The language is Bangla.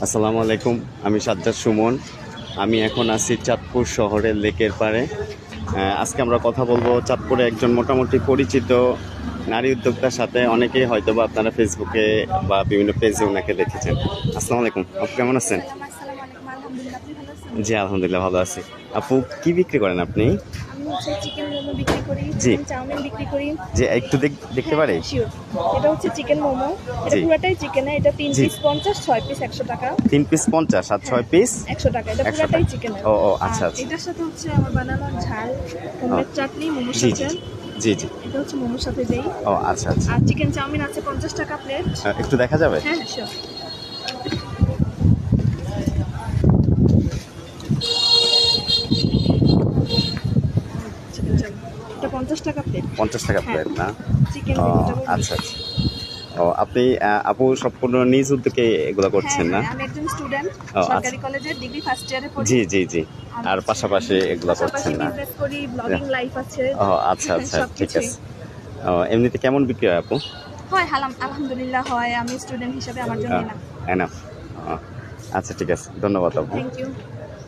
আসসালামু আলাইকুম, আমি সাজ্জাদ সুমন। আমি এখন আছি চাঁদপুর শহরের লেকের পাড়ে। আজকে আমরা কথা বলবো চাঁদপুরে একজন মোটামুটি পরিচিত নারী উদ্যোক্তার সাথে। অনেকেই হয়তো বা আপনারা ফেসবুকে বা বিভিন্ন পেজে ওনাকে দেখেছেন। আসসালামু আলাইকুম, আপু কেমন আছেন? আসসালামু আলাইকুম। আলহামদুলিল্লাহ, আপনি ভালো আছেন? জি আলহামদুলিল্লাহ ভালো আছি। আপু কি বিক্রি করেন আপনি? আমি হচ্ছে চিকেন মোমো বিক্রি করি, জি চিকেন চাউমিন বিক্রি করি। জি একটু দেখতে হ্যাঁ, পারি? হ্যাঁ, শিওর। এটা হচ্ছে চিকেন মোমো। এটা জি পুরাটাই চিকেন, এটা 3 জি পিস 50, 6 পিস 100 টাকা। 3 পিস 50 আর 6 হ্যাঁ, পিস 100 টাকা। এটা 100 পুরাটাই টাকা। চিকেনের। ও ও আর আচ্ছা আচ্ছা। এটার সাথে হচ্ছে আমার বানানো ঝাল হোমমেড চাটনি মোমোর জি সাথে। জি জি জি। এটা হচ্ছে মোমোর সাথে দেই। ও আচ্ছা আচ্ছা। আর চিকেন চাউমিন আছে 50 টাকা প্লেট। একটু দেখা যাবে? হ্যাঁ, হ্যাঁ, শিওর। Chicken chowmein. এটা 50 টাকা প্লেট। 50 টাকা হ্যাঁ, প্লেট না? চিকেন ও ভেজিটেবল। আচ্ছা আচ্ছা। ও আপনি আপু সম্পূর্ণ নিজ উদ্যোগে এগুলো হ্যাঁ, করছেন না? হ্যাঁ, আমি একজন স্টুডেন্ট, ও আচ্ছা। সরকারি কলেজের ডিগ্রি ফার্স্ট ইয়ারে পড়ি। জি জি জি। আর হচ্ছে পাশাপাশি এগুলো পাশাপাশি করছেন না? বিজনেস করি, ব্লগিং লাইফ আছে। ও আচ্ছা আচ্ছা ঠিক সবকিছুই আছে। ও এমনিতে কেমন বিক্রি হয় আপু? হয়। আলহামদুলিল্লাহ হয়। আমি স্টুডেন্ট হিসেবে আমার জন্য ও না। এনাফ। আচ্ছা ঠিক আছে, ধন্যবাদ আপু। Thank you.